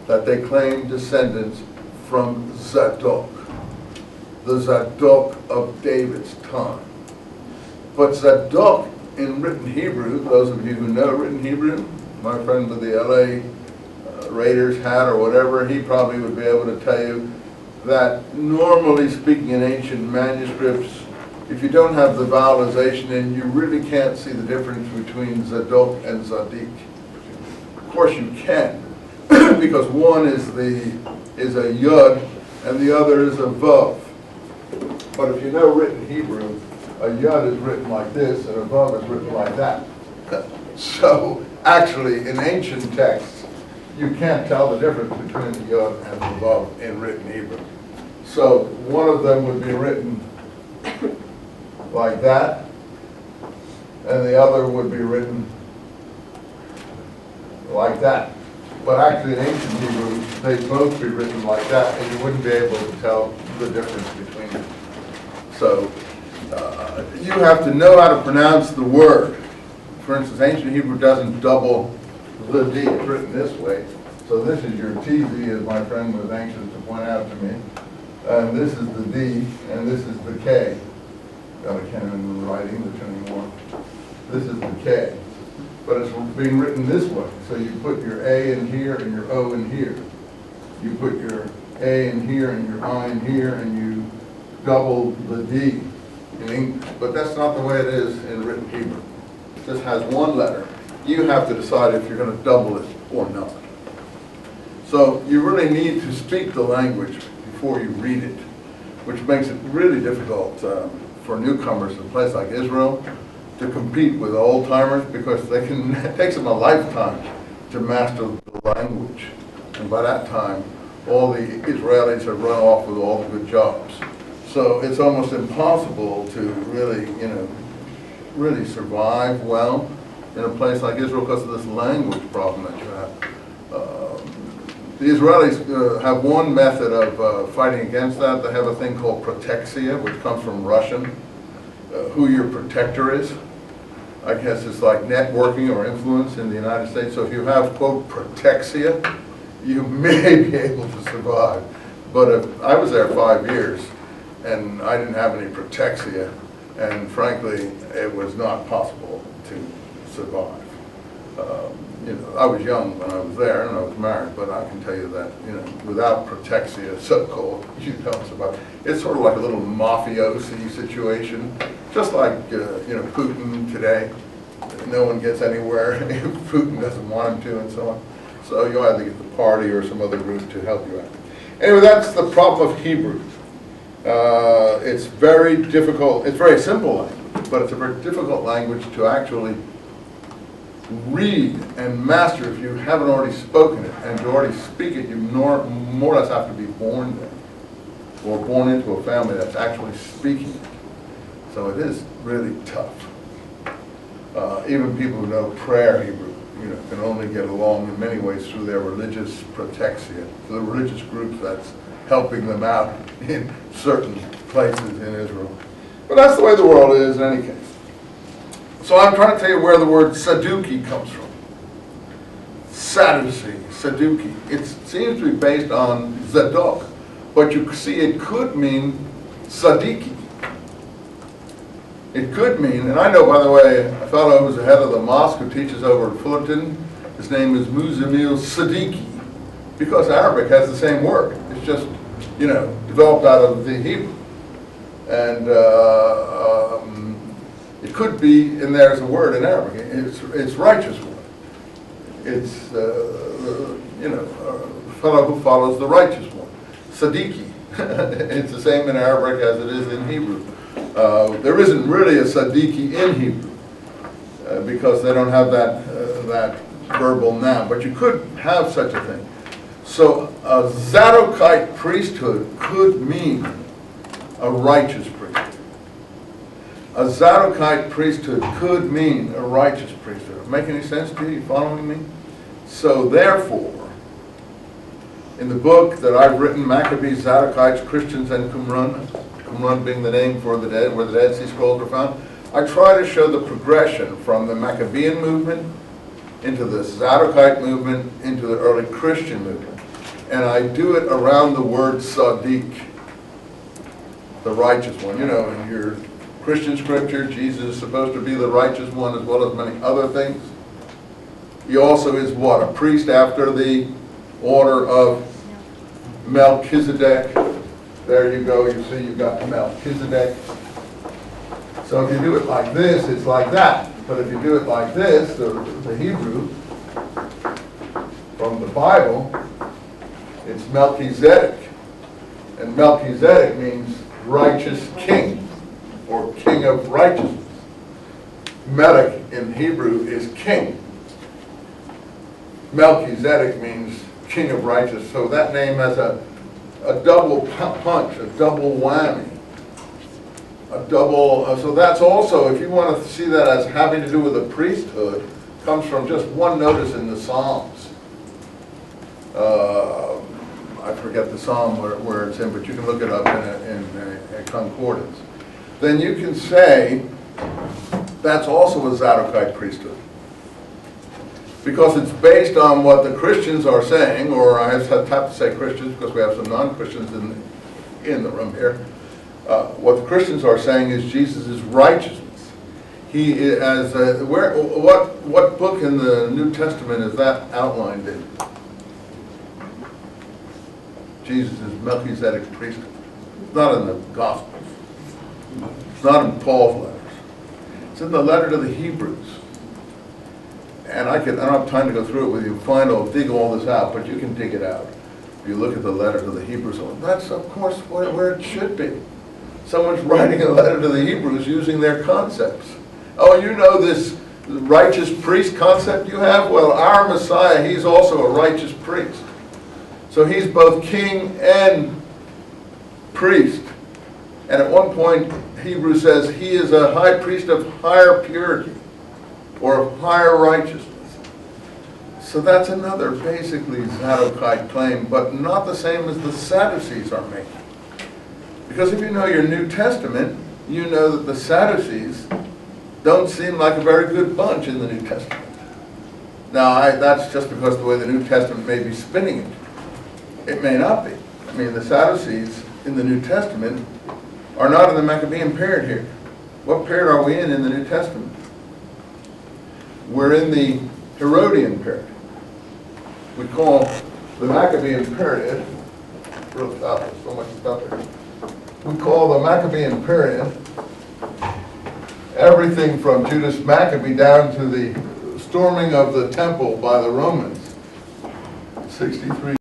that they claim descendants from Zadok, the Zadok of David's time. But Zadok in written Hebrew, those of you who know written Hebrew, my friend with the LA Raiders hat or whatever, he probably would be able to tell you that normally speaking in ancient manuscripts, if you don't have the vowelization in, you really can't see the difference between Zadok and Zadik. Of course you can, because one is a yud and the other is a vav. But if you know written Hebrew, a yud is written like this and a vav is written like that. So actually in ancient texts, you can't tell the difference between the yod and the vav in written Hebrew. So one of them would be written like that, and the other would be written like that. But actually in ancient Hebrew, they'd both be written like that, and you wouldn't be able to tell the difference between them. So you have to know how to pronounce the word. For instance, ancient Hebrew doesn't double the D. It's written this way. So this is your TZ, as my friend was anxious to point out to me. And this is the D, and this is the K. I can't even write English anymore. This is the K. But it's being written this way. So you put your A in here and your O in here. You put your A in here and your I in here, and you double the D in English. But that's not the way it is in written Hebrew. It just has one letter. You have to decide if you're going to double it or not. So you really need to speak the language before you read it, which makes it really difficult for newcomers in a place like Israel to compete with old-timers, because it takes them a lifetime to master the language. And by that time, all the Israelis have run off with all the good jobs. So it's almost impossible to really, really survive well in a place like Israel because of this language problem that you have. The Israelis have one method of fighting against that. They have a thing called protexia, which comes from Russian, who your protector is. I guess it's like networking or influence in the United States. So if you have, quote, protexia, you may be able to survive. But I was there 5 years, and I didn't have any protexia, and frankly, it was not possible to survive. I was young when I was there, and I was married, but I can tell you that, without protexia, so-called, you don't survive. It's sort of like a little mafiosi situation, just like, Putin today. No one gets anywhere if Putin doesn't want him to, and so on. So you either get the party or some other group to help you out. Anyway, that's the problem of Hebrew. It's very difficult. It's very simple language, but it's a very difficult language to actually read and master if you haven't already spoken it. And to already speak it, you more or less have to be born there, or born into a family that's actually speaking it. So it is really tough. Even people who know prayer Hebrew, can only get along in many ways through their religious protexia, the religious groups that's helping them out in certain places in Israel. But that's the way the world is in any case. So I'm trying to tell you where the word Saduki comes from. Sadducee, Saduki. It seems to be based on Zadok, but you see it could mean Sadiki. It could mean, and I know, by the way, a fellow who's the head of the mosque who teaches over at Fullerton, his name is Muzamil Siddiqui, because Arabic has the same word. It's just, developed out of the Hebrew. And it could be, and there's a word in Arabic, it's righteous one. It's, a fellow who follows the righteous one. Siddiqui. It's the same in Arabic as it is in Hebrew. There isn't really a Siddiqui in Hebrew because they don't have that verbal noun, but you could have such a thing. So a Zadokite priesthood could mean a righteous priesthood. A Zadokite priesthood could mean a righteous priesthood. Make any sense to you? You following me? So therefore, in the book that I've written, Maccabees, Zadokites, Christians, and Qumran, Qumran being the name for the dead, where the Dead Sea Scrolls were found, I try to show the progression from the Maccabean movement into the Zadokite movement into the early Christian movement. and I do it around the word Sadiq, the righteous one. You know, in your Christian scripture, Jesus is supposed to be the righteous one as well as many other things. He also is what? A priest after the order of Melchizedek. There you go, you see you've got Melchizedek. So if you do it like this, it's like that. But if you do it like this, the Hebrew from the Bible, it's Melchizedek. And Melchizedek means righteous king, or king of righteousness. Melech in Hebrew is king. Melchizedek means king of righteousness. So that name has a double punch, a double whammy. So that's also, if you want to see that as having to do with the priesthood, comes from just one notice in the Psalms. I forget the Psalm where it's in, but you can look it up in a concordance. Then you can say that's also a Zadokite priesthood. Because it's based on what the Christians are saying, or I have to say Christians because we have some non-Christians in the room here. What the Christians are saying is Jesus' righteousness. He is, what book in the New Testament is that outlined in? Jesus' Melchizedek priesthood. It's not in the Gospels. It's not in Paul's letters. It's in the letter to the Hebrews. And I don't have time to go through it with you, dig all this out, but you can dig it out. If you look at the letter to the Hebrews, that's of course where it should be. Someone's writing a letter to the Hebrews using their concepts. Oh, you know this righteous priest concept you have? Well, our Messiah, he's also a righteous priest. So he's both king and priest. And at one point, Hebrews says he is a high priest of higher purity, or of higher righteousness. So that's another basically Zadokite claim, but not the same as the Sadducees are making. Because if you know your New Testament, you know that the Sadducees don't seem like a very good bunch in the New Testament. Now, that's just because the way the New Testament may be spinning it. It may not be. I mean, the Sadducees in the New Testament are not in the Maccabean period here. What period are we in the New Testament? We're in the Herodian period. We call the Maccabean period, so much stuff there. We call the Maccabean period everything from Judas Maccabee down to the storming of the temple by the Romans, 63